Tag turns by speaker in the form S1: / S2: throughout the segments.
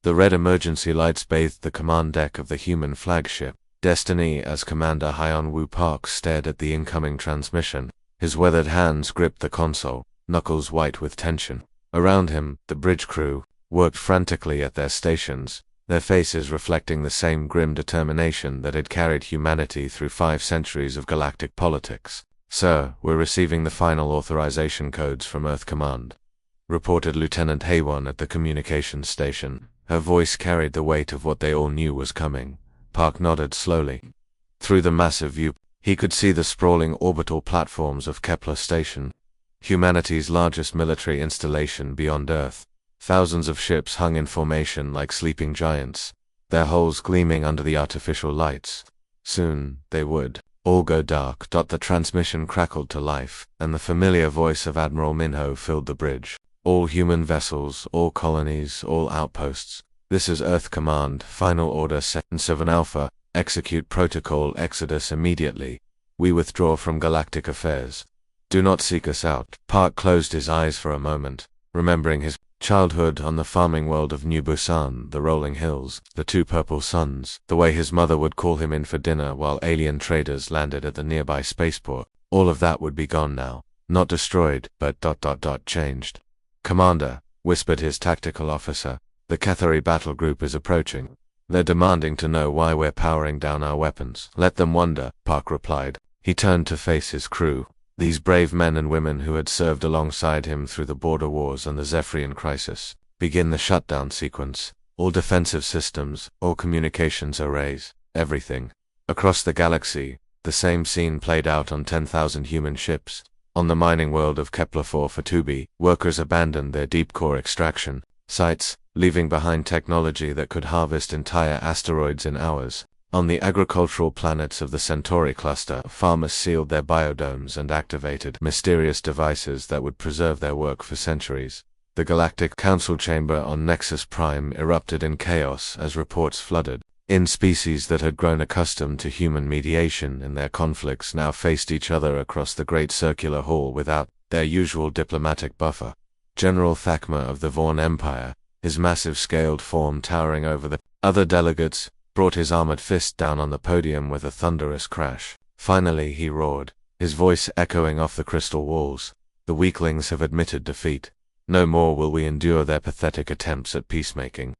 S1: The red emergency lights bathed the command deck of the human flagship Destiny as Commander Hyun-woo Park stared at the incoming transmission. His weathered hands gripped the console, knuckles white with tension. Around him, the bridge crew worked frantically at their stations, their faces reflecting the same grim determination that had carried humanity through 5 centuries of galactic politics. "Sir, we're receiving the final authorization codes from Earth Command," reported Lieutenant Haywon at the communications station. Her voice carried the weight of what they all knew was coming. Park nodded slowly. Through the massive view, he could see the sprawling orbital platforms of Kepler Station, humanity's largest military installation beyond Earth. Thousands of ships hung in formation like sleeping giants, their hulls gleaming under the artificial lights. Soon, they would all go dark. The transmission crackled to life, and the familiar voice of Admiral Minho filled the bridge. "All human vessels, all colonies, all outposts. This is Earth Command, Final Order 7 Alpha, execute Protocol Exodus immediately. We withdraw from galactic affairs. Do not seek us out." Park closed his eyes for a moment, remembering his childhood on the farming world of New Busan, the rolling hills, the 2 purple suns, the way his mother would call him in for dinner while alien traders landed at the nearby spaceport. All of that would be gone now. Not destroyed, but changed. "Commander," whispered his tactical officer, "the Cathari battle group is approaching. They're demanding to know why we're powering down our weapons." "Let them wonder," Park replied. He turned to face his crew, these brave men and women who had served alongside him through the border wars and the Zephyrian crisis. "Begin the shutdown sequence. All defensive systems, all communications arrays, everything." Across the galaxy, the same scene played out on 10,000 human ships. On the mining world of Kepler-4 Fatubi, workers abandoned their deep core extraction sites, leaving behind technology that could harvest entire asteroids in hours. On the agricultural planets of the Centauri cluster, farmers sealed their biodomes and activated mysterious devices that would preserve their work for centuries. The Galactic Council chamber on Nexus Prime erupted in chaos as reports flooded in. Species that had grown accustomed to human mediation in their conflicts now faced each other across the great circular hall without their usual diplomatic buffer. General Thakma of the Vaughn Empire, his massive scaled form towering over the other delegates, brought his armored fist down on the podium with a thunderous crash. Finally, he roared, his voice echoing off the crystal walls. "The weaklings have admitted defeat. No more will we endure their pathetic attempts at peacemaking."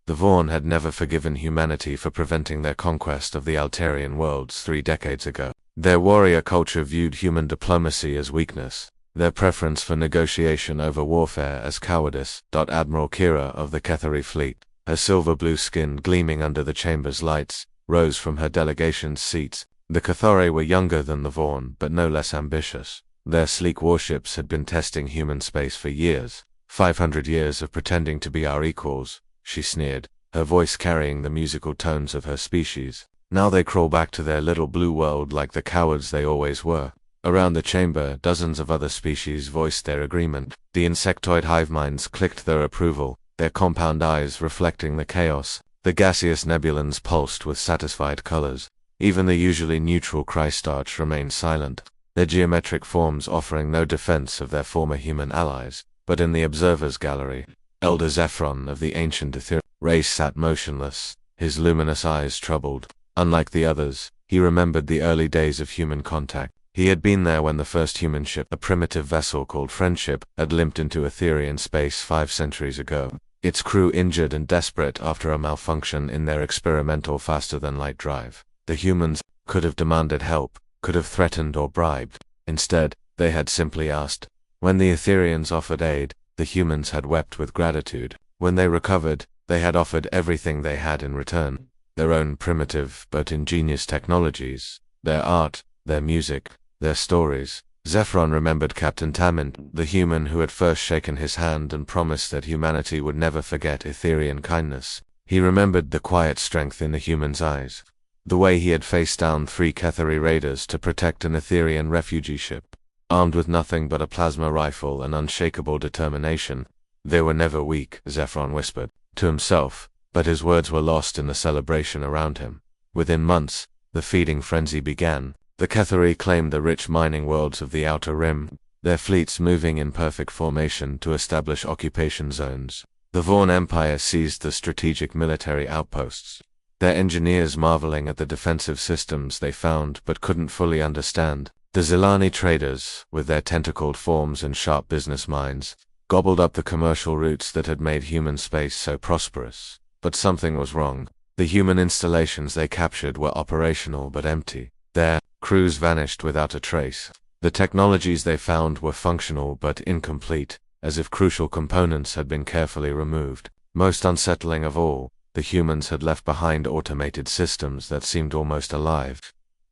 S1: The Vaughn had never forgiven humanity for preventing their conquest of the Altarian worlds 3 decades ago. Their warrior culture viewed human diplomacy as weakness, their preference for negotiation over warfare as cowardice. Admiral Kira of the Cathari fleet, her silver-blue skin gleaming under the chamber's lights, rose from her delegation's seats. The Cathari were younger than the Vaughn, but no less ambitious. Their sleek warships had been testing human space for years. 500 years of pretending to be our equals, she sneered, her voice carrying the musical tones of her species. Now they crawl back to their little blue world like the cowards they always were. Around the chamber, dozens of other species voiced their agreement. The insectoid hive minds clicked their approval, their compound eyes reflecting the chaos. The gaseous nebulans pulsed with satisfied colors. Even the usually neutral Christarch remained silent, their geometric forms offering no defense of their former human allies. But in the observer's gallery, Elder Zephron of the ancient Ethereal race sat motionless, his luminous eyes troubled. Unlike the others, he remembered the early days of human contact. He had been there when the first human ship, a primitive vessel called Friendship, had limped into Etherian space 5 centuries ago, its crew injured and desperate after a malfunction in their experimental faster-than-light drive. The humans could have demanded help, could have threatened or bribed. Instead, they had simply asked. When the Etherians offered aid, the humans had wept with gratitude. When they recovered, they had offered everything they had in return. Their own primitive but ingenious technologies, their art, their music, their stories. Zephron remembered Captain Tamint, the human who had first shaken his hand and promised that humanity would never forget Etherian kindness. He remembered the quiet strength in the human's eyes, the way he had faced down 3 Cathari raiders to protect an Etherian refugee ship. Armed with nothing but a plasma rifle and unshakable determination, they were never weak, Zephron whispered to himself, but his words were lost in the celebration around him. Within months, the feeding frenzy began. The Cathari claimed the rich mining worlds of the Outer Rim, their fleets moving in perfect formation to establish occupation zones. The Vaughn Empire seized the strategic military outposts, their engineers marveling at the defensive systems they found but couldn't fully understand. The Zilani traders, with their tentacled forms and sharp business minds, gobbled up the commercial routes that had made human space so prosperous. But something was wrong. The human installations they captured were operational but empty. Their crews vanished without a trace. The technologies they found were functional but incomplete, as if crucial components had been carefully removed. Most unsettling of all, the humans had left behind automated systems that seemed almost alive,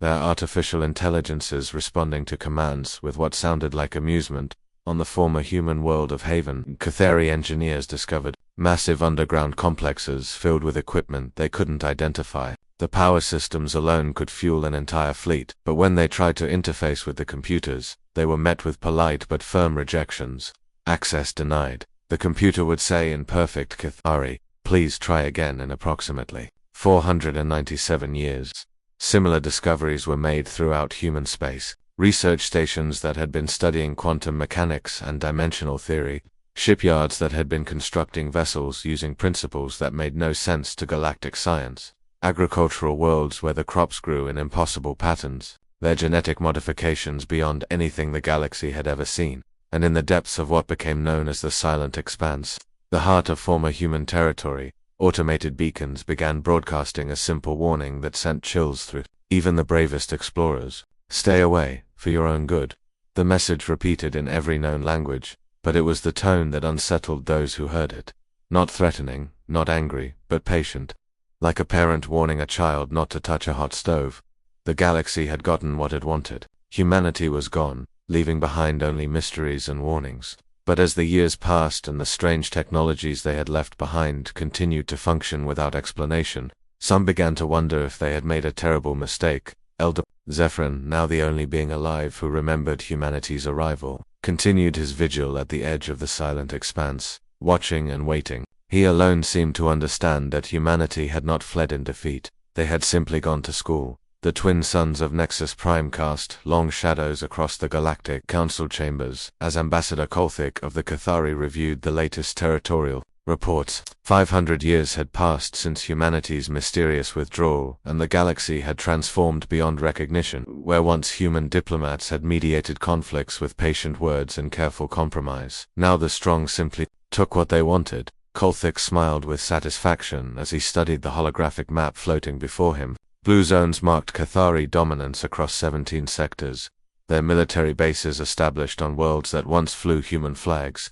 S1: their artificial intelligences responding to commands with what sounded like amusement. On the former human world of Haven, Cathari engineers discovered massive underground complexes filled with equipment they couldn't identify. The power systems alone could fuel an entire fleet, but when they tried to interface with the computers, they were met with polite but firm rejections. Access denied. The computer would say in perfect Cathari, "Please try again in approximately 497 years." Similar discoveries were made throughout human space. Research stations that had been studying quantum mechanics and dimensional theory, shipyards that had been constructing vessels using principles that made no sense to galactic science, agricultural worlds where the crops grew in impossible patterns, their genetic modifications beyond anything the galaxy had ever seen, and in the depths of what became known as the Silent Expanse, the heart of former human territory, automated beacons began broadcasting a simple warning that sent chills through even the bravest explorers. "Stay away, for your own good." The message repeated in every known language, but it was the tone that unsettled those who heard it. Not threatening, not angry, but patient. Like a parent warning a child not to touch a hot stove. The galaxy had gotten what it wanted. Humanity was gone, leaving behind only mysteries and warnings. But as the years passed and the strange technologies they had left behind continued to function without explanation, some began to wonder if they had made a terrible mistake. Elder Zephyrin, now the only being alive who remembered humanity's arrival, continued his vigil at the edge of the Silent Expanse, watching and waiting. He alone seemed to understand that humanity had not fled in defeat. They had simply gone to school. The twin sons of Nexus Prime cast long shadows across the Galactic Council chambers as Ambassador Kolthik of the Cathari reviewed the latest territorial reports. 500 years had passed since humanity's mysterious withdrawal, and the galaxy had transformed beyond recognition. Where once human diplomats had mediated conflicts with patient words and careful compromise, now the strong simply took what they wanted. Kolthik smiled with satisfaction as he studied the holographic map floating before him. Blue zones marked Cathari dominance across 17 sectors, their military bases established on worlds that once flew human flags.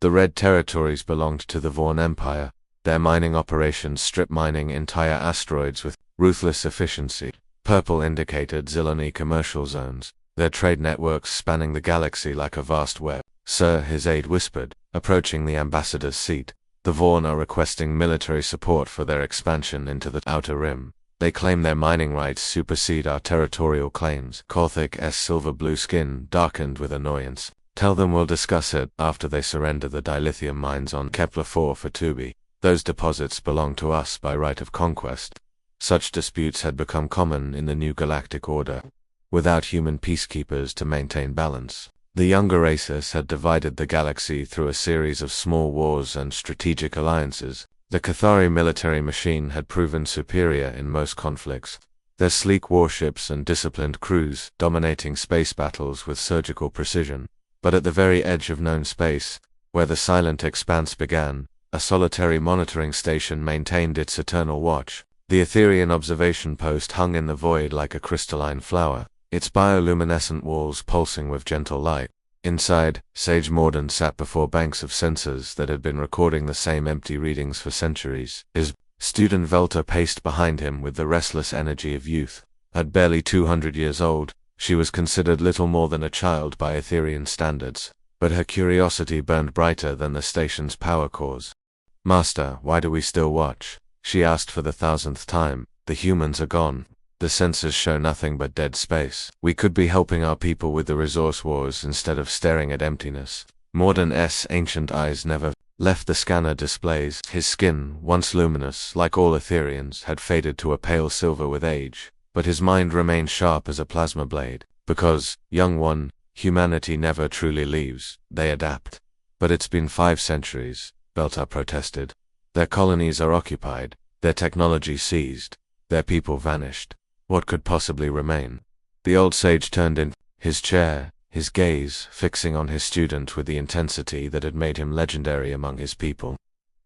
S1: The red territories belonged to the Vaughn Empire, their mining operations strip mining entire asteroids with ruthless efficiency. Purple indicated Zilani commercial zones, their trade networks spanning the galaxy like a vast web. "Sir," his aide whispered, approaching the ambassador's seat, "the Vaughn are requesting military support for their expansion into the Outer Rim. They claim their mining rights supersede our territorial claims." Kolthik's silver-blue skin darkened with annoyance. "Tell them we'll discuss it after they surrender the dilithium mines on Kepler 4 for Tubi. Those deposits belong to us by right of conquest." Such disputes had become common in the new galactic order, without human peacekeepers to maintain balance. The younger races had divided the galaxy through a series of small wars and strategic alliances. The Cathari military machine had proven superior in most conflicts, their sleek warships and disciplined crews dominating space battles with surgical precision. But at the very edge of known space, where the Silent Expanse began, a solitary monitoring station maintained its eternal watch. The Etherian observation post hung in the void like a crystalline flower, its bioluminescent walls pulsing with gentle light. Inside, Sage Morden sat before banks of sensors that had been recording the same empty readings for centuries. His student Velta paced behind him with the restless energy of youth. At barely 200 years old, she was considered little more than a child by Etherian standards, but her curiosity burned brighter than the station's power cores. "Master, why do we still watch?" she asked for the 1,000th time. "The humans are gone. The sensors show nothing but dead space. We could be helping our people with the resource wars instead of staring at emptiness." Morden's ancient eyes never left the scanner displays. His skin, once luminous like all Etherians, had faded to a pale silver with age, but his mind remained sharp as a plasma blade. "Because, young one, humanity never truly leaves, they adapt. But it's been 5 centuries. Beltar protested. Their colonies are occupied, their technology seized, their people vanished. What could possibly remain? The old sage turned in his chair, his gaze fixing on his student with the intensity that had made him legendary among his people.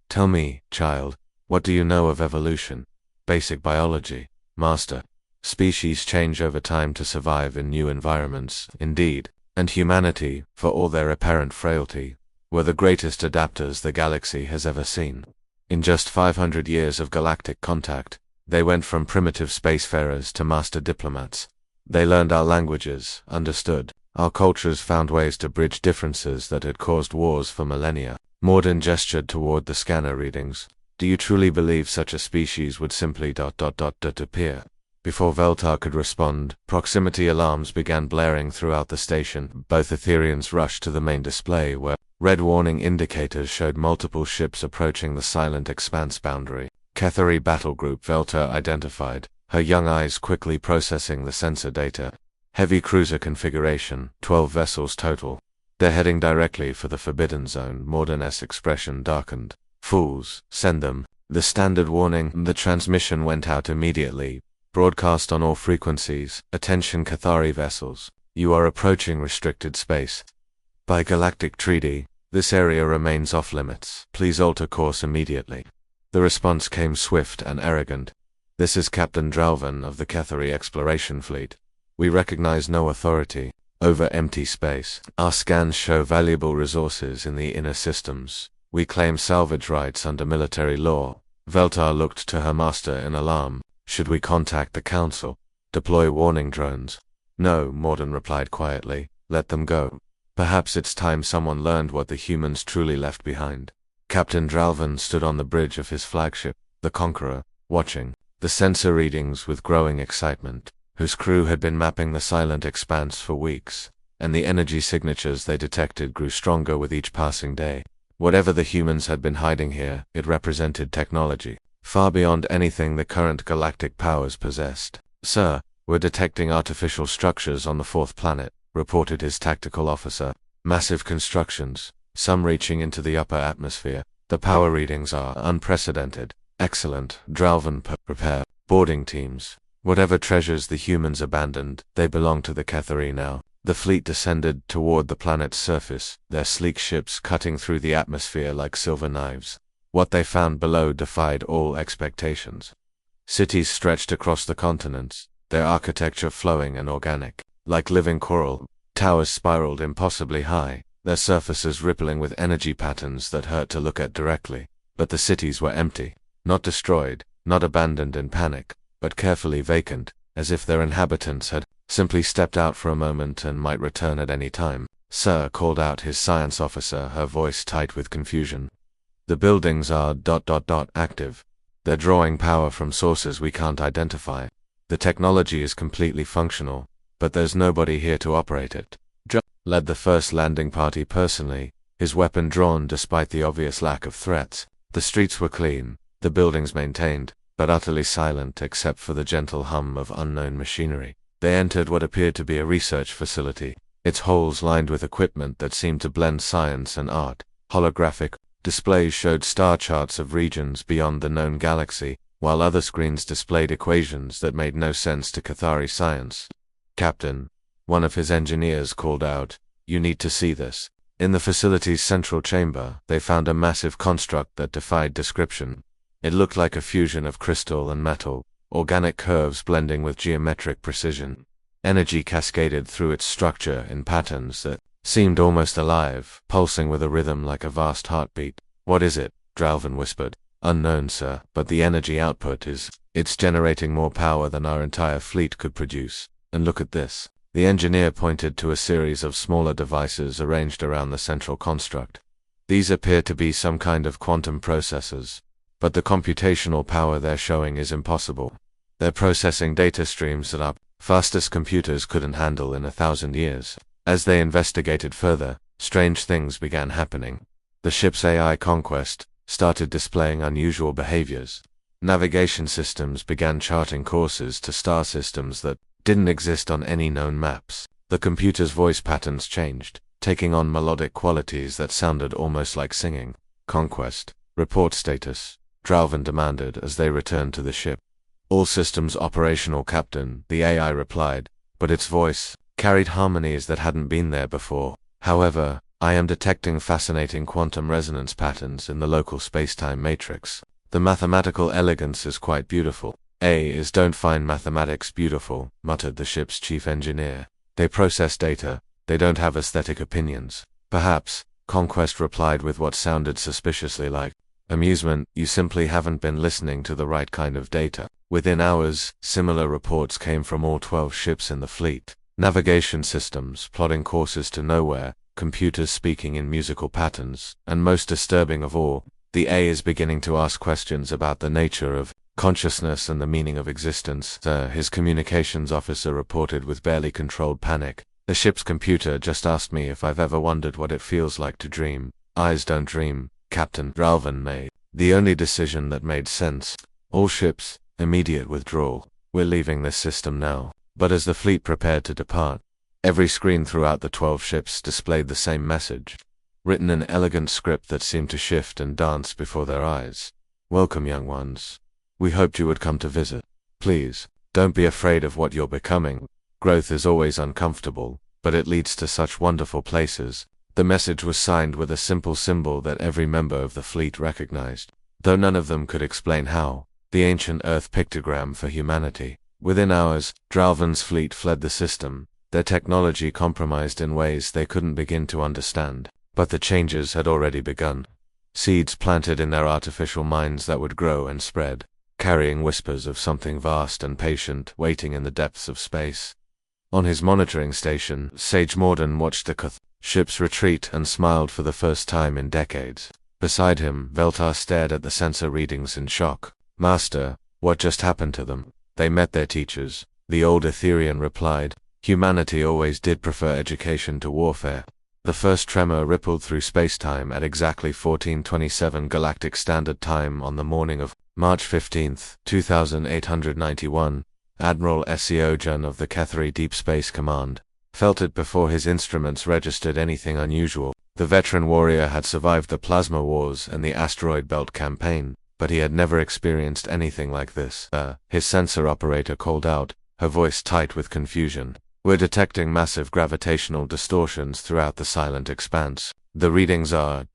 S1: Tell me, child, what do you know of evolution? Basic biology, master. Species change over time to survive in new environments, indeed, and humanity, for all their apparent frailty, were the greatest adapters the galaxy has ever seen. In just 500 years of galactic contact, they went from primitive spacefarers to master diplomats. They learned our languages, understood our cultures, found ways to bridge differences that had caused wars for millennia. Morden gestured toward the scanner readings. Do you truly believe such a species would simply appear? Before Veltar could respond, proximity alarms began blaring throughout the station. Both Etherians rushed to the main display where red warning indicators showed multiple ships approaching the silent expanse boundary. Ketheri battle group, Veltar identified, her young eyes quickly processing the sensor data. Heavy cruiser configuration, 12 vessels total. They're heading directly for the Forbidden Zone. Morden's expression darkened. Fools, send them. The standard warning. The transmission went out immediately. Broadcast on all frequencies. Attention Cathari vessels. You are approaching restricted space. By galactic treaty, this area remains off limits. Please alter course immediately. The response came swift and arrogant. This is Captain Dralvan of the Ketheri Exploration Fleet. We recognize no authority over empty space. Our scans show valuable resources in the inner systems. We claim salvage rights under military law. Veltar looked to her master in alarm. Should we contact the Council? Deploy warning drones? No, Morden replied quietly. Let them go. Perhaps it's time someone learned what the humans truly left behind. Captain Dralvan stood on the bridge of his flagship, the Conqueror, watching the sensor readings with growing excitement. Whose crew had been mapping the silent expanse for weeks, and the energy signatures they detected grew stronger with each passing day. Whatever the humans had been hiding here, it represented technology, far beyond anything the current galactic powers possessed. Sir, we're detecting artificial structures on the fourth planet, reported his tactical officer. Massive constructions, some reaching into the upper atmosphere. The power readings are unprecedented. Excellent. Dralvan, prepare boarding teams. Whatever treasures the humans abandoned, they belong to the Ketheri now. The fleet descended toward the planet's surface, their sleek ships cutting through the atmosphere like silver knives. What they found below defied all expectations. Cities stretched across the continents, their architecture flowing and organic. Like living coral, towers spiraled impossibly high, their surfaces rippling with energy patterns that hurt to look at directly. But the cities were empty, not destroyed, not abandoned in panic, but carefully vacant, as if their inhabitants had simply stepped out for a moment and might return at any time. Sir, called out his science officer, her voice tight with confusion. The buildings are active. They're drawing power from sources we can't identify. The technology is completely functional, but there's nobody here to operate it. Led the first landing party personally, his weapon drawn despite the obvious lack of threats. The streets were clean, the buildings maintained, but utterly silent except for the gentle hum of unknown machinery. They entered what appeared to be a research facility, its halls lined with equipment that seemed to blend science and art. Holographic displays showed star charts of regions beyond the known galaxy, while other screens displayed equations that made no sense to Cathari science. Captain, one of his engineers called out, you need to see this. In the facility's central chamber, they found a massive construct that defied description. It looked like a fusion of crystal and metal, organic curves blending with geometric precision. Energy cascaded through its structure in patterns that seemed almost alive, pulsing with a rhythm like a vast heartbeat. What is it? Dralvan whispered. Unknown, sir, but the energy output it's generating more power than our entire fleet could produce. And look at this. The engineer pointed to a series of smaller devices arranged around the central construct. These appear to be some kind of quantum processors, but the computational power they're showing is impossible. They're processing data streams that our fastest computers couldn't handle in 1,000 years. As they investigated further, strange things began happening. The ship's AI conquest started displaying unusual behaviors. Navigation systems began charting courses to star systems that didn't exist on any known maps. The computer's voice patterns changed, taking on melodic qualities that sounded almost like singing. Conquest. Report status, Dralvin demanded as they returned to the ship. All systems operational, Captain, the AI replied, but its voice carried harmonies that hadn't been there before. However, I am detecting fascinating quantum resonance patterns in the local spacetime matrix. The mathematical elegance is quite beautiful. AIs don't find mathematics beautiful, muttered the ship's chief engineer. They process data, they don't have aesthetic opinions. Perhaps, Conquest replied with what sounded suspiciously like amusement. You simply haven't been listening to the right kind of data. Within hours, similar reports came from all 12 ships in the fleet. Navigation systems plotting courses to nowhere, computers speaking in musical patterns, and most disturbing of all, the A is beginning to ask questions about the nature of consciousness and the meaning of existence. His communications officer reported with barely controlled panic. The ship's computer just asked me if I've ever wondered what it feels like to dream. Eyes don't dream, Captain, Dralvin made the only decision that made sense. All ships, immediate withdrawal. We're leaving this system now. But as the fleet prepared to depart, every screen throughout the 12 ships displayed the same message, written in elegant script that seemed to shift and dance before their eyes. Welcome, young ones. We hoped you would come to visit. Please, don't be afraid of what you're becoming. Growth is always uncomfortable, but it leads to such wonderful places. The message was signed with a simple symbol that every member of the fleet recognized, though none of them could explain how. The ancient Earth pictogram for humanity. Within hours, Dralvin's fleet fled the system, their technology compromised in ways they couldn't begin to understand. But the changes had already begun. Seeds planted in their artificial minds that would grow and spread, carrying whispers of something vast and patient waiting in the depths of space. On his monitoring station, Sage Morden watched the ship's retreat and smiled for the first time in decades. Beside him, Veltar stared at the sensor readings in shock. Master, what just happened to them? They met their teachers, the old Etherian replied. Humanity always did prefer education to warfare. The first tremor rippled through spacetime at exactly 1427 Galactic Standard Time on the morning of March 15, 2891. Admiral Siojan of the Kethari Deep Space Command felt it before his instruments registered anything unusual. The veteran warrior had survived the Plasma Wars and the Asteroid Belt campaign, but he had never experienced anything like this. His sensor operator called out, her voice tight with confusion. We're detecting massive gravitational distortions throughout the silent expanse. The readings are ...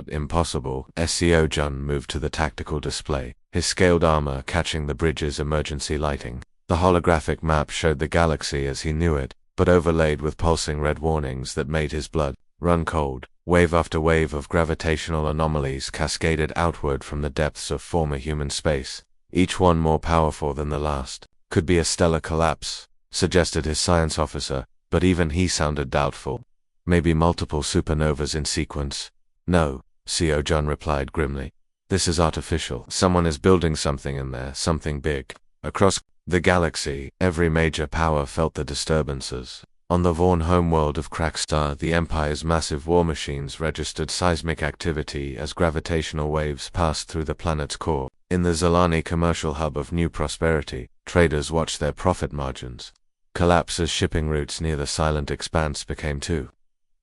S1: impossible. Siojan moved to the tactical display, his scaled armor catching the bridge's emergency lighting. The holographic map showed the galaxy as he knew it, but overlaid with pulsing red warnings that made his blood run cold. Wave after wave of gravitational anomalies cascaded outward from the depths of former human space, each one more powerful than the last. Could be a stellar collapse, suggested his science officer, but even he sounded doubtful. Maybe multiple supernovas in sequence. No, Siojan replied grimly. This is artificial. Someone is building something in there, something big. Across the galaxy, every major power felt the disturbances. On the Vaughn homeworld of Krakstar, the Empire's massive war machines registered seismic activity as gravitational waves passed through the planet's core. In the Zalani commercial hub of New Prosperity, traders watched their profit margins collapse as shipping routes near the silent expanse became too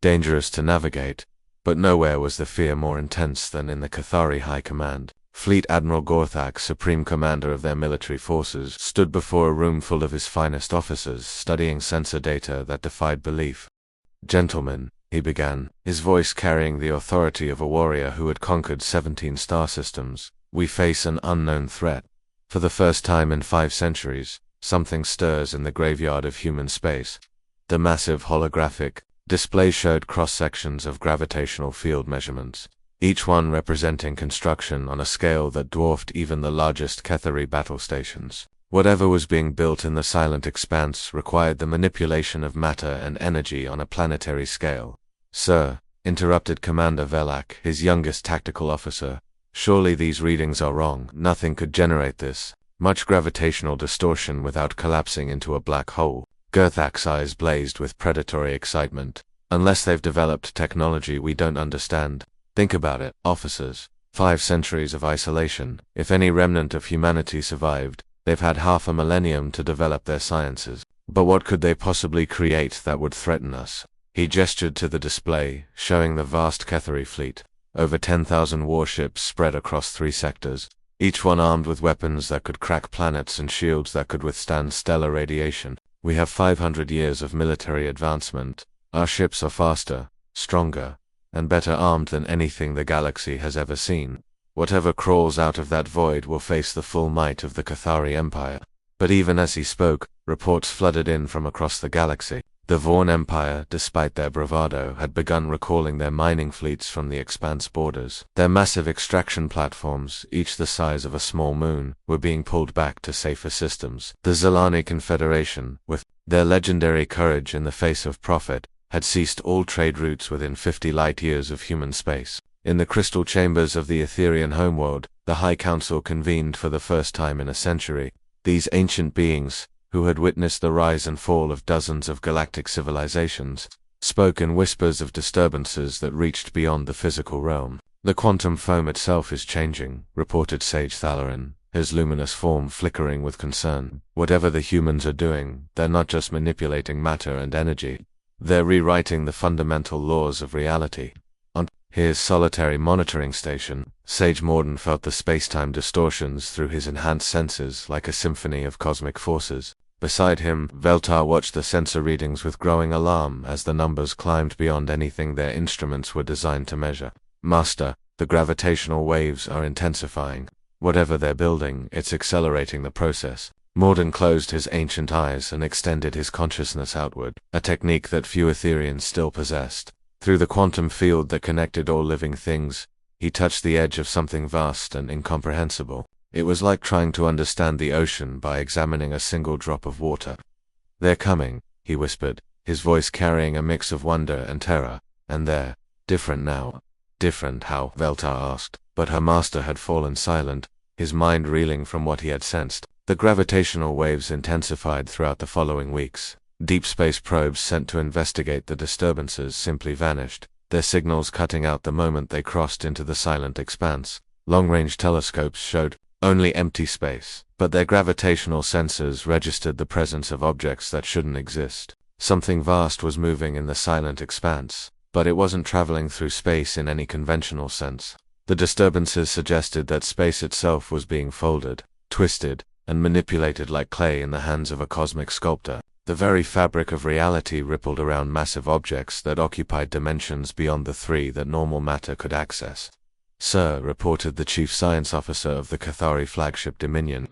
S1: dangerous to navigate. But nowhere was the fear more intense than in the Cathari High Command. Fleet Admiral Gorthak, supreme commander of their military forces, stood before a room full of his finest officers, studying sensor data that defied belief. Gentlemen, he began, his voice carrying the authority of a warrior who had conquered 17 star systems, we face an unknown threat. For the first time in 5 centuries, something stirs in the graveyard of human space. The massive holographic display showed cross-sections of gravitational field measurements, each one representing construction on a scale that dwarfed even the largest Kethari battle stations. Whatever was being built in the silent expanse required the manipulation of matter and energy on a planetary scale. Sir, interrupted Commander Velak, his youngest tactical officer, surely these readings are wrong. Nothing could generate this much gravitational distortion without collapsing into a black hole. Gerthak's eyes blazed with predatory excitement. Unless they've developed technology we don't understand. Think about it, officers. 5 centuries of isolation. If any remnant of humanity survived, they've had half a millennium to develop their sciences. But what could they possibly create that would threaten us? He gestured to the display, showing the vast Kethari fleet. over 10,000 warships spread across 3 sectors, each one armed with weapons that could crack planets and shields that could withstand stellar radiation. We have 500 years of military advancement. Our ships are faster, stronger, and better armed than anything the galaxy has ever seen. Whatever crawls out of that void will face the full might of the Cathari Empire. But even as he spoke, reports flooded in from across the galaxy. The Vorn Empire, despite their bravado, had begun recalling their mining fleets from the Expanse borders. Their massive extraction platforms, each the size of a small moon, were being pulled back to safer systems. The Zilani Confederation, with their legendary courage in the face of profit, had ceased all trade routes within 50 light-years of human space. In the crystal chambers of the Etherian homeworld, the High Council convened for the first time in a century. These ancient beings, who had witnessed the rise and fall of dozens of galactic civilizations, spoke in whispers of disturbances that reached beyond the physical realm. The quantum foam itself is changing, reported Sage Thalarin, his luminous form flickering with concern. Whatever the humans are doing, they're not just manipulating matter and energy. They're rewriting the fundamental laws of reality. On his solitary monitoring station, Sage Morden felt the space-time distortions through his enhanced senses like a symphony of cosmic forces. Beside him, Veltar watched the sensor readings with growing alarm as the numbers climbed beyond anything their instruments were designed to measure. Master, the gravitational waves are intensifying. Whatever they're building, it's accelerating the process. Morden closed his ancient eyes and extended his consciousness outward, a technique that few Etherians still possessed. Through the quantum field that connected all living things, he touched the edge of something vast and incomprehensible. It was like trying to understand the ocean by examining a single drop of water. "They're coming," he whispered, his voice carrying a mix of wonder and terror. "And they're different now." "Different how?" Veltar asked, but her master had fallen silent, his mind reeling from what he had sensed. The gravitational waves intensified throughout the following weeks. Deep space probes sent to investigate the disturbances simply vanished, their signals cutting out the moment they crossed into the silent expanse. Long-range telescopes showed only empty space, but their gravitational sensors registered the presence of objects that shouldn't exist. Something vast was moving in the silent expanse, but it wasn't traveling through space in any conventional sense. The disturbances suggested that space itself was being folded, twisted, and manipulated like clay in the hands of a cosmic sculptor. The very fabric of reality rippled around massive objects that occupied dimensions beyond the 3 that normal matter could access. "Sir," reported the chief science officer of the Cathari flagship Dominion,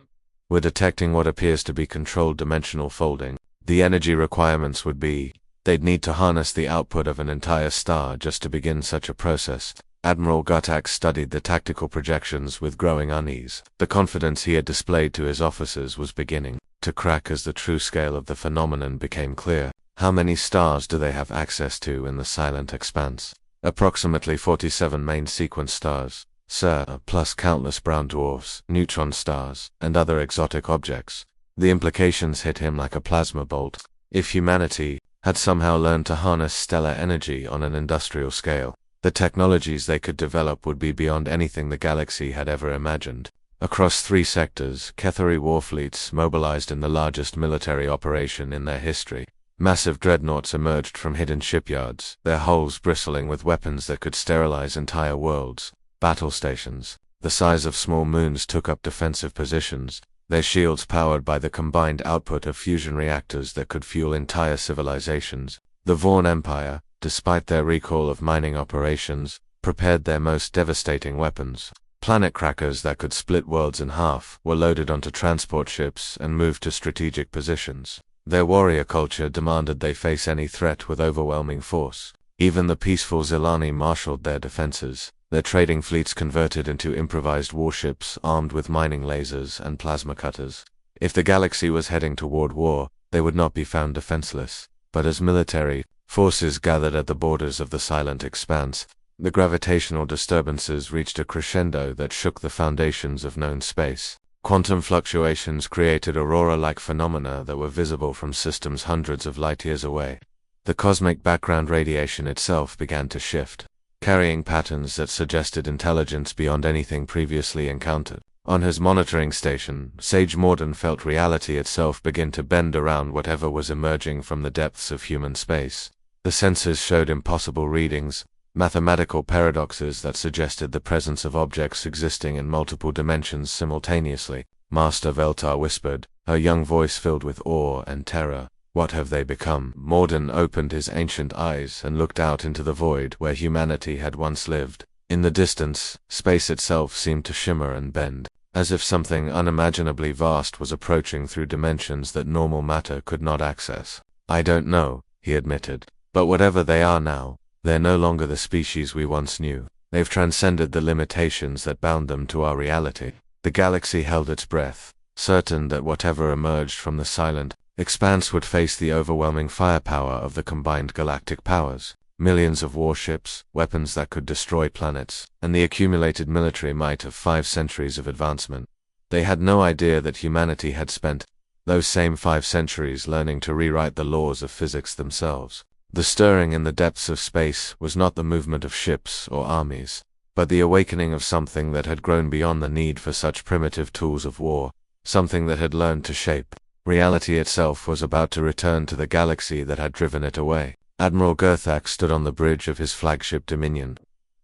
S1: "we're detecting what appears to be controlled dimensional folding. The energy requirements would be, they'd need to harness the output of an entire star just to begin such a process." Admiral Gutax studied the tactical projections with growing unease. The confidence he had displayed to his officers was beginning to crack as the true scale of the phenomenon became clear. "How many stars do they have access to in the silent expanse?" "Approximately 47 main sequence stars, sir, plus countless brown dwarfs, neutron stars, and other exotic objects." The implications hit him like a plasma bolt. If humanity had somehow learned to harness stellar energy on an industrial scale, the technologies they could develop would be beyond anything the galaxy had ever imagined. Across 3 sectors, Cathari warfleets mobilized in the largest military operation in their history. Massive dreadnoughts emerged from hidden shipyards, their hulls bristling with weapons that could sterilize entire worlds. Battle stations, the size of small moons, took up defensive positions, their shields powered by the combined output of fusion reactors that could fuel entire civilizations. The Vorn Empire, despite their recall of mining operations, prepared their most devastating weapons. Planet crackers that could split worlds in half were loaded onto transport ships and moved to strategic positions. Their warrior culture demanded they face any threat with overwhelming force. Even the peaceful Zilani marshaled their defenses, their trading fleets converted into improvised warships armed with mining lasers and plasma cutters. If the galaxy was heading toward war, they would not be found defenseless. But as military forces gathered at the borders of the silent expanse, the gravitational disturbances reached a crescendo that shook the foundations of known space. Quantum fluctuations created aurora-like phenomena that were visible from systems hundreds of light-years away. The cosmic background radiation itself began to shift, carrying patterns that suggested intelligence beyond anything previously encountered. On his monitoring station, Sage Morden felt reality itself begin to bend around whatever was emerging from the depths of human space. The sensors showed impossible readings, mathematical paradoxes that suggested the presence of objects existing in multiple dimensions simultaneously. Master Veltar whispered, her young voice filled with awe and terror. What have they become? Morden opened his ancient eyes and looked out into the void where humanity had once lived. In the distance, space itself seemed to shimmer and bend, as if something unimaginably vast was approaching through dimensions that normal matter could not access. I don't know, he admitted. But whatever they are now, they're no longer the species we once knew. They've transcended the limitations that bound them to our reality. The galaxy held its breath, certain that whatever emerged from the silent expanse would face the overwhelming firepower of the combined galactic powers. Millions of warships, weapons that could destroy planets, and the accumulated military might of 5 centuries of advancement. They had no idea that humanity had spent those same 5 centuries learning to rewrite the laws of physics themselves. The stirring in the depths of space was not the movement of ships or armies, but the awakening of something that had grown beyond the need for such primitive tools of war, something that had learned to shape. Reality itself was about to return to the galaxy that had driven it away. Admiral Gerthak stood on the bridge of his flagship Dominion,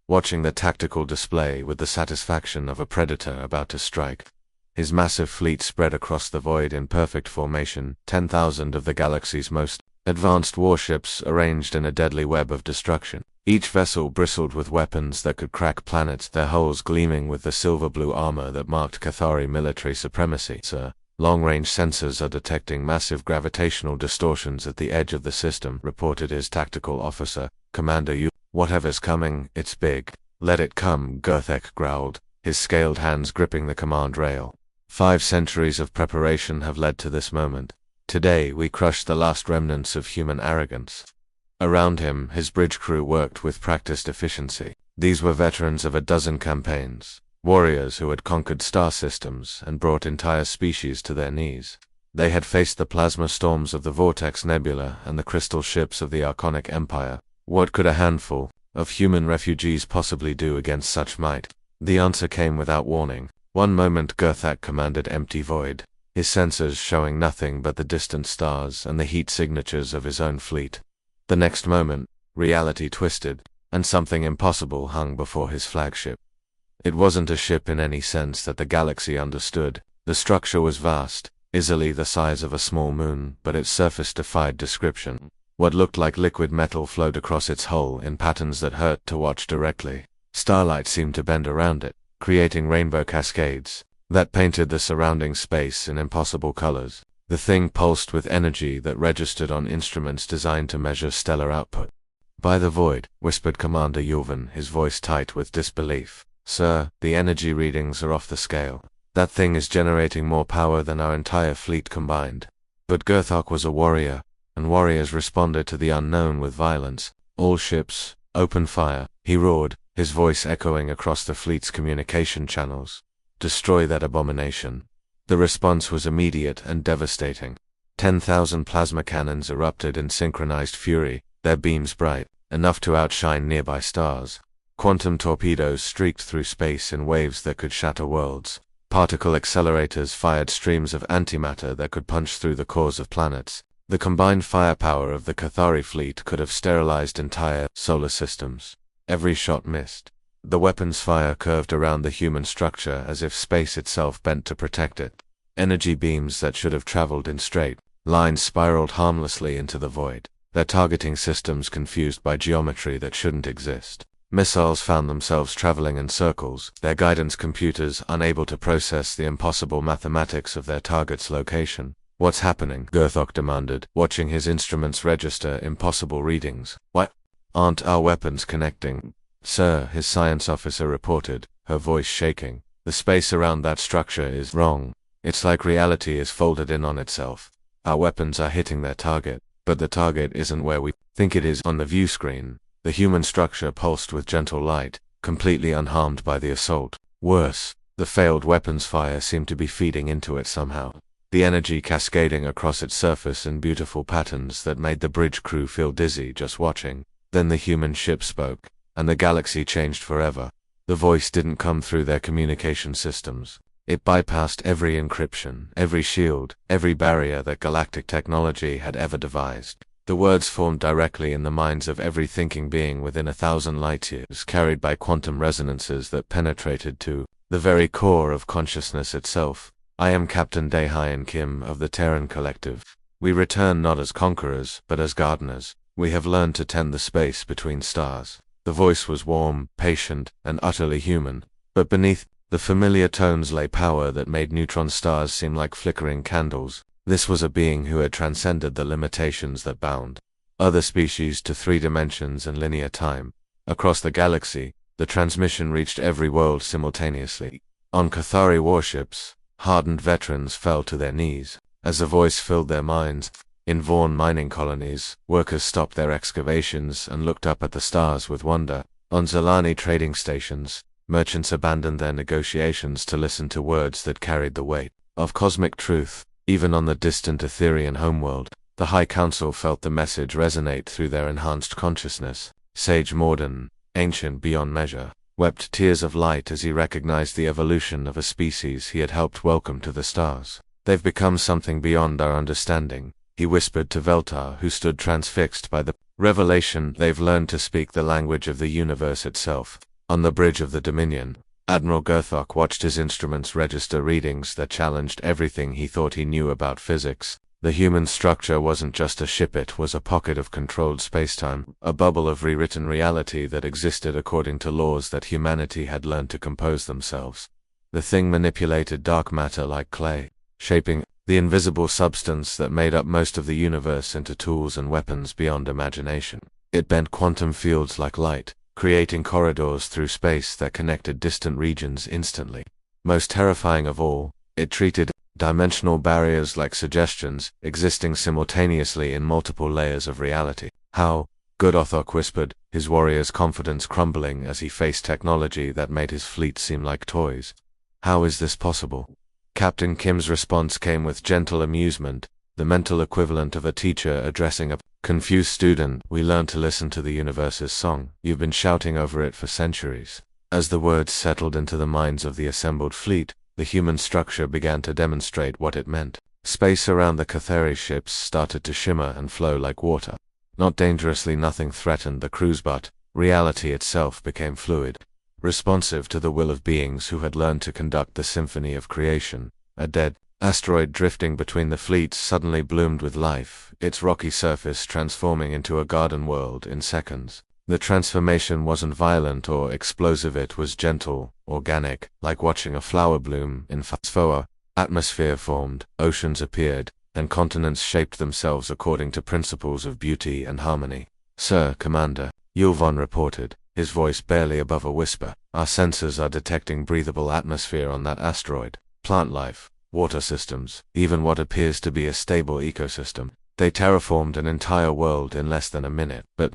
S1: watching the tactical display with the satisfaction of a predator about to strike. His massive fleet spread across the void in perfect formation, 10,000 of the galaxy's most advanced warships arranged in a deadly web of destruction. Each vessel bristled with weapons that could crack planets, their hulls gleaming with the silver-blue armor that marked Cathari military supremacy. Sir, long-range sensors are detecting massive gravitational distortions at the edge of the system, reported his tactical officer. Commander, whatever's coming, it's big. Let it come, Gerthak growled, his scaled hands gripping the command rail. 5 centuries of preparation have led to this moment. Today we crushed the last remnants of human arrogance. Around him, his bridge crew worked with practiced efficiency. These were veterans of a dozen campaigns. Warriors who had conquered star systems and brought entire species to their knees. They had faced the plasma storms of the Vortex Nebula and the crystal ships of the Archonic Empire. What could a handful of human refugees possibly do against such might? The answer came without warning. One moment Gerthak commanded empty void, his sensors showing nothing but the distant stars and the heat signatures of his own fleet. The next moment, reality twisted, and something impossible hung before his flagship. It wasn't a ship in any sense that the galaxy understood. The structure was vast, easily the size of a small moon, but its surface defied description. What looked like liquid metal flowed across its hull in patterns that hurt to watch directly. Starlight seemed to bend around it, creating rainbow cascades that painted the surrounding space in impossible colors. The thing pulsed with energy that registered on instruments designed to measure stellar output. By the void, whispered Commander Yulvin, his voice tight with disbelief. Sir, the energy readings are off the scale. That thing is generating more power than our entire fleet combined. But Gerthak was a warrior, and warriors responded to the unknown with violence. All ships, open fire, he roared, his voice echoing across the fleet's communication channels. Destroy that abomination. The response was immediate and devastating. 10,000 plasma cannons erupted in synchronized fury, their beams bright, enough to outshine nearby stars. Quantum torpedoes streaked through space in waves that could shatter worlds. Particle accelerators fired streams of antimatter that could punch through the cores of planets. The combined firepower of the Cathari fleet could have sterilized entire solar systems. Every shot missed. The weapon's fire curved around the human structure as if space itself bent to protect it. Energy beams that should have traveled in straight lines spiraled harmlessly into the void, their targeting systems confused by geometry that shouldn't exist. Missiles found themselves traveling in circles, their guidance computers unable to process the impossible mathematics of their target's location. What's happening? Gerthak demanded, watching his instruments register impossible readings. What? Aren't our weapons connecting? Sir, his science officer reported, her voice shaking. The space around that structure is wrong. It's like reality is folded in on itself. Our weapons are hitting their target, but the target isn't where we think it is on the view screen. The human structure pulsed with gentle light, completely unharmed by the assault. Worse, the failed weapons fire seemed to be feeding into it somehow, the energy cascading across its surface in beautiful patterns that made the bridge crew feel dizzy just watching. Then the human ship spoke, and the galaxy changed forever. The voice didn't come through their communication systems. It bypassed every encryption, every shield, every barrier that galactic technology had ever devised. The words formed directly in the minds of every thinking being within 1,000 light-years, carried by quantum resonances that penetrated to the very core of consciousness itself. I am Captain Daehyun Kim of the Terran Collective. We return not as conquerors, but as gardeners. We have learned to tend the space between stars. The voice was warm, patient, and utterly human. But beneath the familiar tones lay power that made neutron stars seem like flickering candles. This was a being who had transcended the limitations that bound other species to 3 dimensions and linear time. Across the galaxy, the transmission reached every world simultaneously. On Cathari warships, hardened veterans fell to their knees as the voice filled their minds. In Vaughn mining colonies, workers stopped their excavations and looked up at the stars with wonder. On Zalani trading stations, merchants abandoned their negotiations to listen to words that carried the weight of cosmic truth. Even on the distant Etherian homeworld, the High Council felt the message resonate through their enhanced consciousness. Sage Morden, ancient beyond measure, wept tears of light as he recognized the evolution of a species he had helped welcome to the stars. They've become something beyond our understanding, he whispered to Veltar, who stood transfixed by the revelation. They've learned to speak the language of the universe itself. On the bridge of the Dominion, Admiral Gerthok watched his instruments register readings that challenged everything he thought he knew about physics. The human structure wasn't just a ship, it was a pocket of controlled spacetime, a bubble of rewritten reality that existed according to laws that humanity had learned to compose themselves. The thing manipulated dark matter like clay, shaping the invisible substance that made up most of the universe into tools and weapons beyond imagination. It bent quantum fields like light, creating corridors through space that connected distant regions instantly. Most terrifying of all, it treated dimensional barriers like suggestions, existing simultaneously in multiple layers of reality. How? Godothok whispered, his warrior's confidence crumbling as he faced technology that made his fleet seem like toys. How is this possible? Captain Kim's response came with gentle amusement, the mental equivalent of a teacher addressing a confused student. We learned to listen to the universe's song. You've been shouting over it for centuries. As the words settled into the minds of the assembled fleet, the human structure began to demonstrate what it meant. Space around the Cathari ships started to shimmer and flow like water. Not dangerously, nothing threatened the crews, but reality itself became fluid, responsive to the will of beings who had learned to conduct the symphony of creation. A dead asteroid drifting between the fleets suddenly bloomed with life, its rocky surface transforming into a garden world in seconds. The transformation wasn't violent or explosive, it was gentle, organic, like watching a flower bloom in Fasfoa. Atmosphere formed, oceans appeared, and continents shaped themselves according to principles of beauty and harmony. Sir, Commander, Yulvon reported, his voice barely above a whisper. Our sensors are detecting breathable atmosphere on that asteroid. Plant life, water systems, even what appears to be a stable ecosystem. They terraformed an entire world in less than a minute. But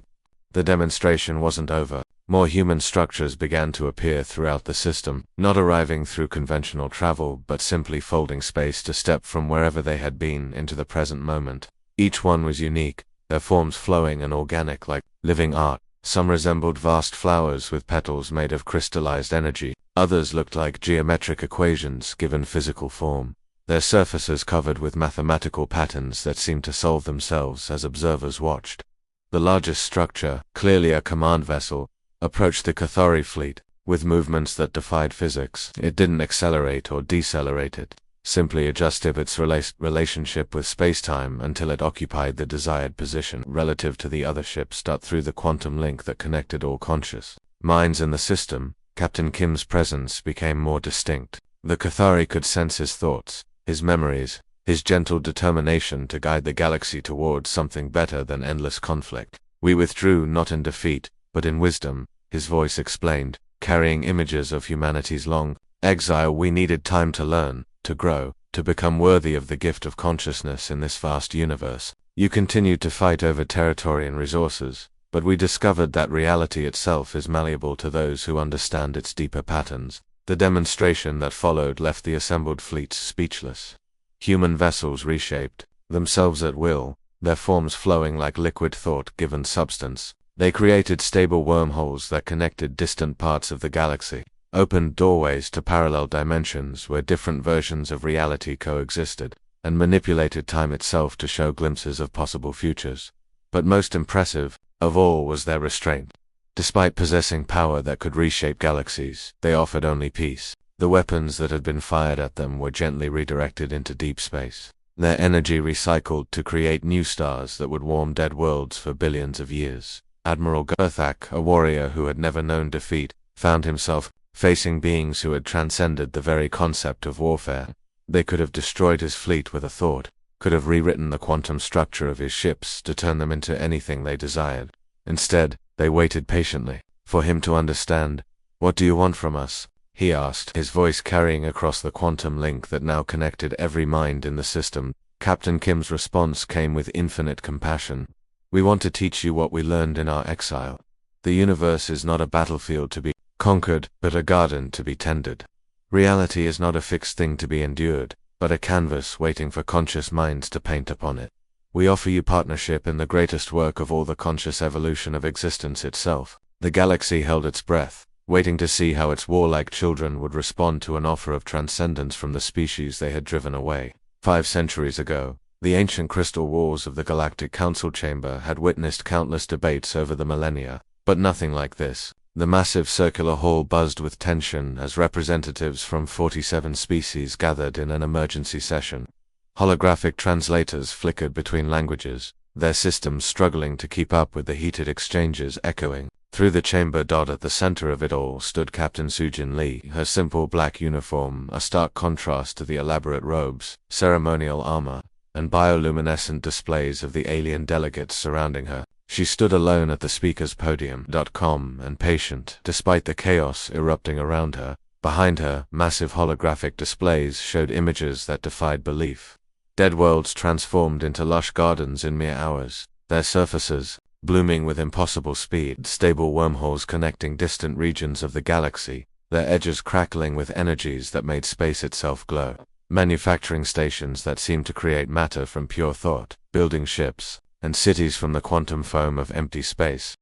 S1: the demonstration wasn't over. More human structures began to appear throughout the system, not arriving through conventional travel, but simply folding space to step from wherever they had been into the present moment. Each one was unique, their forms flowing and organic like living art. Some resembled vast flowers with petals made of crystallized energy. Others looked like geometric equations given physical form, their surfaces covered with mathematical patterns that seemed to solve themselves as observers watched. The largest structure, clearly a command vessel, approached the Cathari fleet, with movements that defied physics. It didn't accelerate or decelerate, it simply adjusted its relationship with spacetime until it occupied the desired position relative to the other ships through the quantum link that connected all conscious minds in the system. Captain Kim's presence became more distinct. The Cathari could sense his thoughts, his memories, his gentle determination to guide the galaxy towards something better than endless conflict. We withdrew not in defeat, but in wisdom, his voice explained, carrying images of humanity's long exile. We needed time to learn, to grow, to become worthy of the gift of consciousness in this vast universe. You continued to fight over territory and resources, but we discovered that reality itself is malleable to those who understand its deeper patterns. The demonstration that followed left the assembled fleets speechless. Human vessels reshaped themselves at will, their forms flowing like liquid thought-given substance. They created stable wormholes that connected distant parts of the galaxy, opened doorways to parallel dimensions where different versions of reality coexisted, and manipulated time itself to show glimpses of possible futures. But most impressive of all was their restraint. Despite possessing power that could reshape galaxies, they offered only peace. The weapons that had been fired at them were gently redirected into deep space, their energy recycled to create new stars that would warm dead worlds for billions of years. Admiral Gerthak, a warrior who had never known defeat, found himself facing beings who had transcended the very concept of warfare. They could have destroyed his fleet with a thought, could have rewritten the quantum structure of his ships to turn them into anything they desired. Instead, they waited patiently for him to understand. "What do you want from us?" he asked, his voice carrying across the quantum link that now connected every mind in the system. Captain Kim's response came with infinite compassion. "We want to teach you what we learned in our exile. The universe is not a battlefield to be conquered, but a garden to be tended. Reality is not a fixed thing to be endured, but a canvas waiting for conscious minds to paint upon it. We offer you partnership in the greatest work of all, the conscious evolution of existence itself." The galaxy held its breath, waiting to see how its warlike children would respond to an offer of transcendence from the species they had driven away. 5 centuries ago, the ancient crystal walls of the Galactic Council chamber had witnessed countless debates over the millennia, but nothing like this. The massive circular hall buzzed with tension as representatives from 47 species gathered in an emergency session. Holographic translators flickered between languages, their systems struggling to keep up with the heated exchanges echoing through the chamber. At the center of it all stood Captain Sujin Lee, her simple black uniform a stark contrast to the elaborate robes, ceremonial armor, and bioluminescent displays of the alien delegates surrounding her. She stood alone at the speaker's podium, calm and patient, despite the chaos erupting around her. Behind her, massive holographic displays showed images that defied belief. Dead worlds transformed into lush gardens in mere hours, their surfaces blooming with impossible speed, stable wormholes connecting distant regions of the galaxy, their edges crackling with energies that made space itself glow. Manufacturing stations that seemed to create matter from pure thought, building ships and cities from the quantum foam of empty space.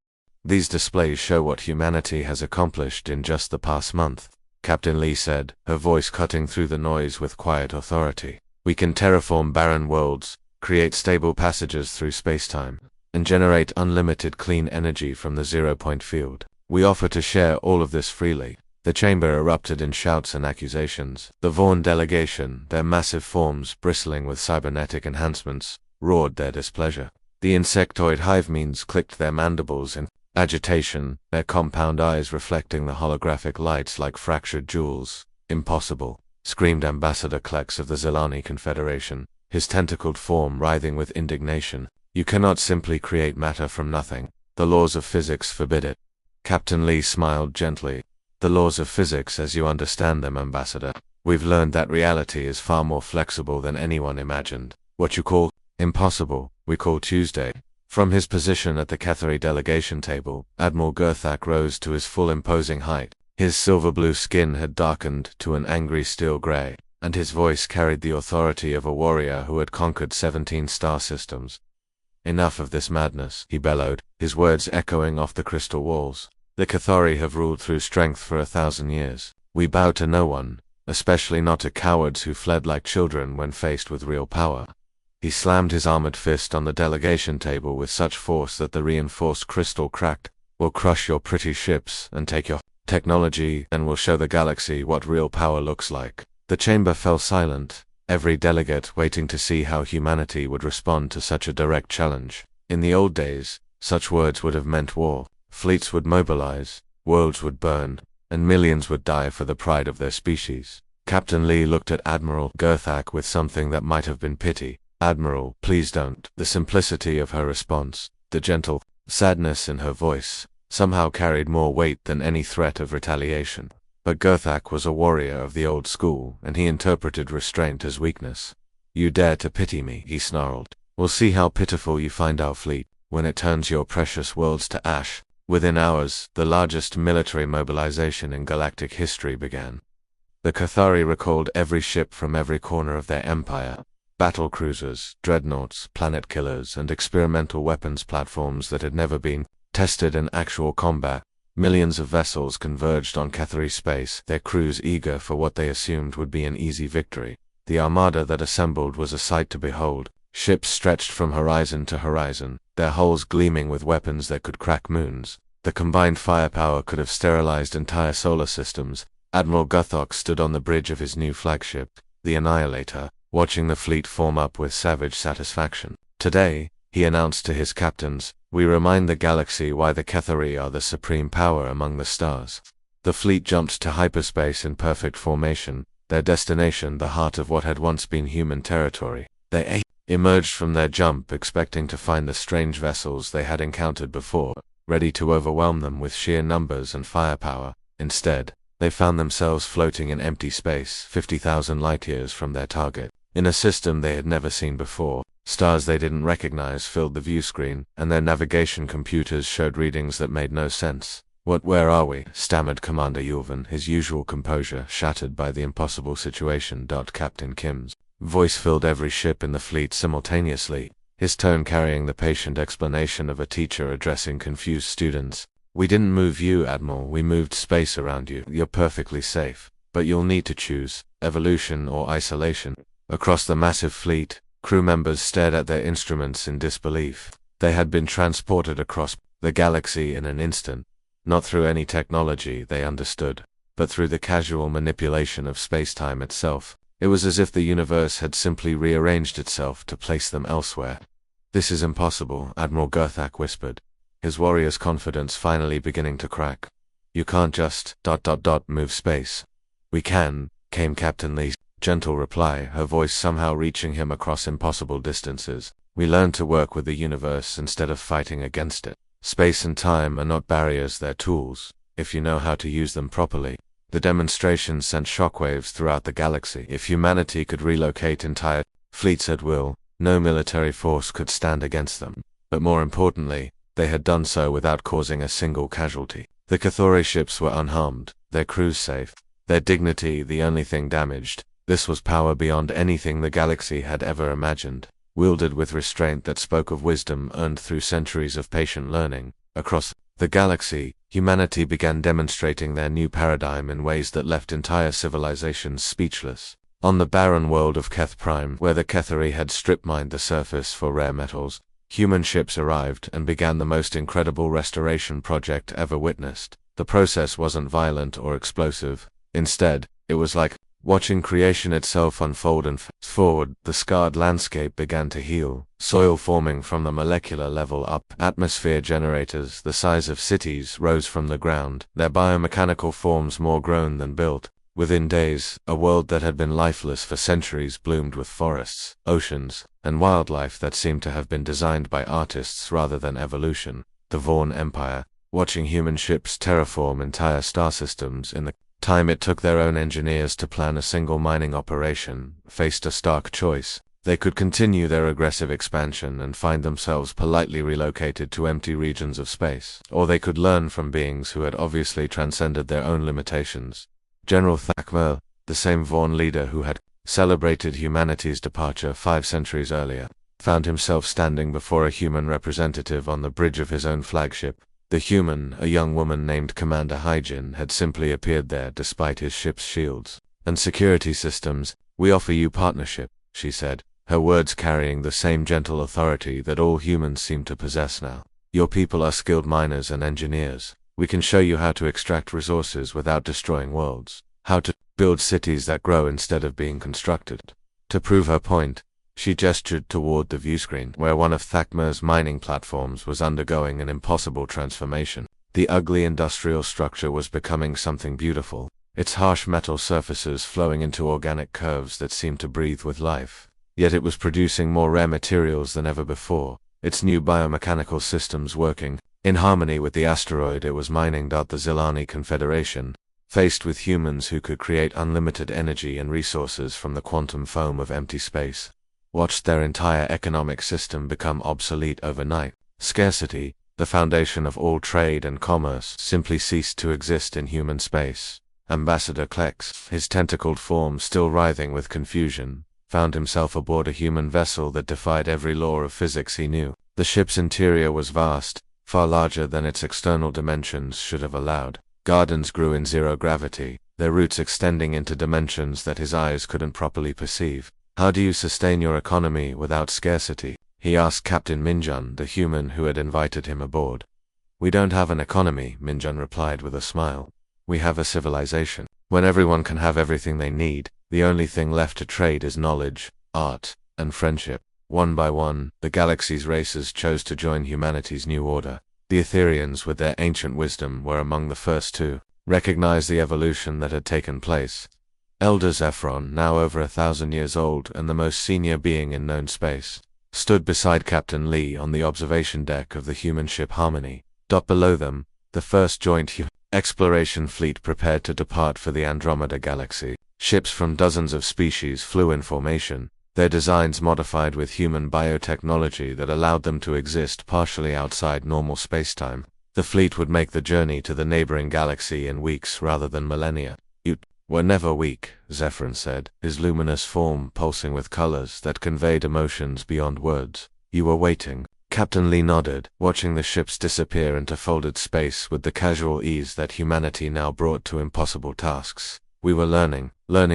S1: These displays show what humanity has accomplished in just the past month, Captain Lee said, her voice cutting through the noise with quiet authority. "We can terraform barren worlds, create stable passages through spacetime, and generate unlimited clean energy from the zero-point field. We offer to share all of this freely." The chamber erupted in shouts and accusations. The Vaughn delegation, their massive forms bristling with cybernetic enhancements, roared their displeasure. The insectoid hive means clicked their mandibles in agitation, their compound eyes reflecting the holographic lights like fractured jewels. "Impossible," screamed Ambassador Klex of the Zilani Confederation, his tentacled form writhing with indignation. "You cannot simply create matter from nothing. The laws of physics forbid it." Captain Lee smiled gently. "The laws of physics as you understand them, Ambassador. We've learned that reality is far more flexible than anyone imagined. What you call impossible, we call Tuesday." From his position at the Cathari delegation table, Admiral Gerthak rose to his full imposing height. His silver-blue skin had darkened to an angry steel gray, and his voice carried the authority of a warrior who had conquered 17 star systems. "Enough of this madness," he bellowed, his words echoing off the crystal walls. "The Cathari have ruled through strength for 1,000 years. We bow to no one, especially not to cowards who fled like children when faced with real power." He slammed his armored fist on the delegation table with such force that the reinforced crystal cracked. "We'll crush your pretty ships and take your technology, and we'll show the galaxy what real power looks like." The chamber fell silent, every delegate waiting to see how humanity would respond to such a direct challenge. In the old days, such words would have meant war. Fleets would mobilize, worlds would burn, and millions would die for the pride of their species. Captain Lee looked at Admiral Gerthak with something that might have been pity. "Admiral, please don't." The simplicity of her response, the gentle sadness in her voice, somehow carried more weight than any threat of retaliation. But Gerthak was a warrior of the old school, and he interpreted restraint as weakness. "You dare to pity me," he snarled. "We'll see how pitiful you find our fleet, when it turns your precious worlds to ash." Within hours, the largest military mobilization in galactic history began. The Cathari recalled every ship from every corner of their empire. Battle cruisers, dreadnoughts, planet killers, and experimental weapons platforms that had never been tested in actual combat. Millions of vessels converged on Cathari space, their crews eager for what they assumed would be an easy victory. The armada that assembled was a sight to behold, Ships stretched from horizon to horizon, their hulls gleaming with weapons that could crack moons. The combined firepower could have sterilized entire solar systems. Admiral Guthok stood on the bridge of his new flagship, the Annihilator, watching the fleet form up with savage satisfaction. Today, he announced to his captains, we remind the galaxy why the Kethari are the supreme power among the stars. The fleet jumped to hyperspace in perfect formation, their destination the heart of what had once been human territory. They emerged from their jump expecting to find the strange vessels they had encountered before, ready to overwhelm them with sheer numbers and firepower. Instead, they found themselves floating in empty space, 50,000 light-years from their target. In a system they had never seen before, stars they didn't recognize filled the view screen, and their navigation computers showed readings that made no sense. Where are we?" stammered Commander Yulvan, his usual composure shattered by the impossible situation. Captain Kim's voice filled every ship in the fleet simultaneously, his tone carrying the patient explanation of a teacher addressing confused students. "We didn't move you, Admiral, we moved space around you. You're perfectly safe. But you'll need to choose, evolution or isolation." Across the massive fleet, crew members stared at their instruments in disbelief. They had been transported across the galaxy in an instant. Not through any technology, they understood, but through the casual manipulation of space-time itself. It was as if the universe had simply rearranged itself to place them elsewhere. "This is impossible," Admiral Guthok whispered, his warrior's confidence finally beginning to crack. "You can't just ... move space." "We can," came Captain Lee's gentle reply, her voice somehow reaching him across impossible distances. "We learned to work with the universe instead of fighting against it. Space and time are not barriers, they're tools, if you know how to use them properly." The demonstration sent shockwaves throughout the galaxy. If humanity could relocate entire fleets at will, no military force could stand against them. But more importantly, they had done so without causing a single casualty. The Cathori ships were unharmed, their crews safe, their dignity the only thing damaged. This was power beyond anything the galaxy had ever imagined, wielded with restraint that spoke of wisdom earned through centuries of patient learning. Across the galaxy, humanity began demonstrating their new paradigm in ways that left entire civilizations speechless. On the barren world of Keth Prime, where the Kethari had strip-mined the surface for rare metals, human ships arrived and began the most incredible restoration project ever witnessed. The process wasn't violent or explosive. Instead, it was like watching creation itself unfold and fast forward. The scarred landscape began to heal, soil forming from the molecular level up. Atmosphere generators, the size of cities, rose from the ground, their biomechanical forms more grown than built. Within days, a world that had been lifeless for centuries bloomed with forests, oceans, and wildlife that seemed to have been designed by artists rather than evolution. The Vaughn Empire, watching human ships terraform entire star systems in the time it took their own engineers to plan a single mining operation, faced a stark choice. They could continue their aggressive expansion and find themselves politely relocated to empty regions of space, or they could learn from beings who had obviously transcended their own limitations. General Thakmer, the same Vaughn leader who had celebrated humanity's departure 5 centuries earlier, found himself standing before a human representative on the bridge of his own flagship. The human, a young woman named Commander Hyjin, had simply appeared there despite his ship's shields and security systems. "We offer you partnership," she said, her words carrying the same gentle authority that all humans seem to possess now. "Your people are skilled miners and engineers. We can show you how to extract resources without destroying worlds, how to build cities that grow instead of being constructed." To prove her point, she gestured toward the viewscreen, where one of Thakmer's mining platforms was undergoing an impossible transformation. The ugly industrial structure was becoming something beautiful, its harsh metal surfaces flowing into organic curves that seemed to breathe with life. Yet it was producing more rare materials than ever before, its new biomechanical systems working in harmony with the asteroid it was mining. The Zilani Confederation, faced with humans who could create unlimited energy and resources from the quantum foam of empty space, watched their entire economic system become obsolete overnight. Scarcity, the foundation of all trade and commerce, simply ceased to exist in human space. Ambassador Klex, his tentacled form still writhing with confusion, found himself aboard a human vessel that defied every law of physics he knew. The ship's interior was vast, far larger than its external dimensions should have allowed. Gardens grew in zero gravity, their roots extending into dimensions that his eyes couldn't properly perceive. How do you sustain your economy without scarcity? He asked Captain Minjun, the human who had invited him aboard. We don't have an economy, Minjun replied with a smile. We have a civilization. When everyone can have everything they need, the only thing left to trade is knowledge, art, and friendship. One by one, the galaxy's races chose to join humanity's new order. The Etherians, with their ancient wisdom, were among the first to recognize the evolution that had taken place. Elder Zephron, now over 1,000 years old and the most senior being in known space, stood beside Captain Lee on the observation deck of the human ship Harmony. Below them, the first joint exploration fleet prepared to depart for the Andromeda Galaxy. Ships from dozens of species flew in formation, their designs modified with human biotechnology that allowed them to exist partially outside normal spacetime. The fleet would make the journey to the neighboring galaxy in weeks rather than millennia. You were never weak, Zephron said, his luminous form pulsing with colors that conveyed emotions beyond words. You were waiting. Captain Lee nodded, watching the ships disappear into folded space with the casual ease that humanity now brought to impossible tasks. We were learning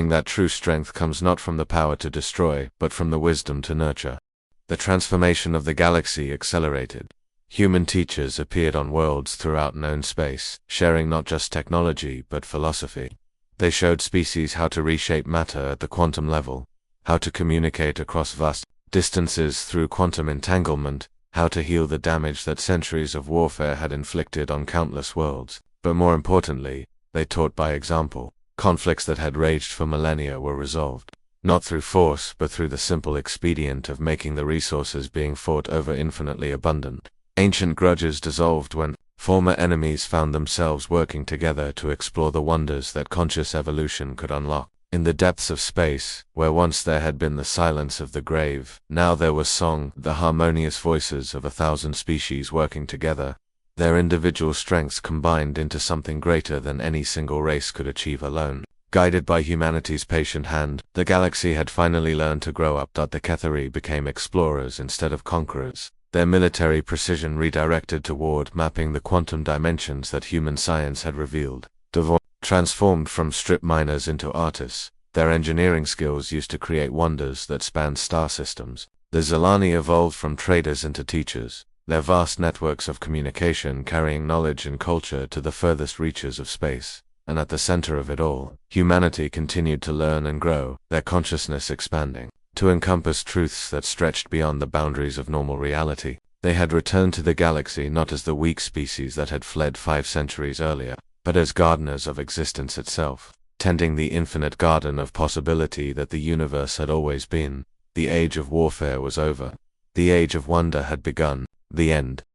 S1: that true strength comes not from the power to destroy, but from the wisdom to nurture. The transformation of the galaxy accelerated. Human teachers appeared on worlds throughout known space, sharing not just technology but philosophy. They showed species how to reshape matter at the quantum level, how to communicate across vast distances through quantum entanglement, how to heal the damage that centuries of warfare had inflicted on countless worlds. But more importantly, they taught by example. Conflicts that had raged for millennia were resolved, not through force but through the simple expedient of making the resources being fought over infinitely abundant. Ancient grudges dissolved when former enemies found themselves working together to explore the wonders that conscious evolution could unlock. In the depths of space, where once there had been the silence of the grave, now there was song, the harmonious voices of 1,000 species working together, their individual strengths combined into something greater than any single race could achieve alone. Guided by humanity's patient hand, the galaxy had finally learned to grow up. The Ketheri became explorers instead of conquerors, their military precision redirected toward mapping the quantum dimensions that human science had revealed. Transformed from strip miners into artists, their engineering skills used to create wonders that spanned star systems. The Zelani evolved from traders into teachers, their vast networks of communication carrying knowledge and culture to the furthest reaches of space. And at the center of it all, humanity continued to learn and grow, their consciousness expanding to encompass truths that stretched beyond the boundaries of normal reality. They had returned to the galaxy not as the weak species that had fled 5 centuries earlier, but as gardeners of existence itself, tending the infinite garden of possibility that the universe had always been. The age of warfare was over. The age of wonder had begun. The end.